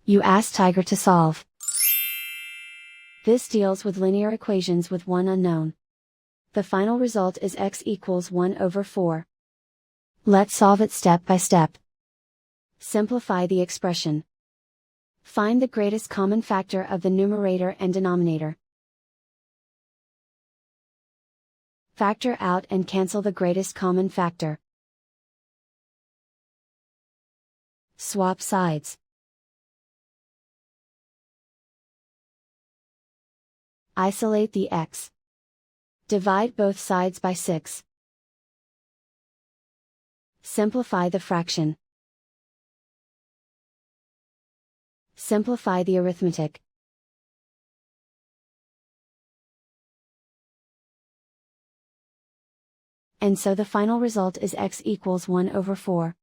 You ask Tiger to solve. This deals with linear equations with one unknown. The final result is x equals 1 over 4. Let's solve it step by step. Simplify the expression. Find the greatest common factor of the numerator and denominator. Factor out and cancel the greatest common factor. Swap sides. Isolate the x. Divide both sides by 6. Simplify the fraction. Simplify the arithmetic. And so the final result is x equals 1 over 4.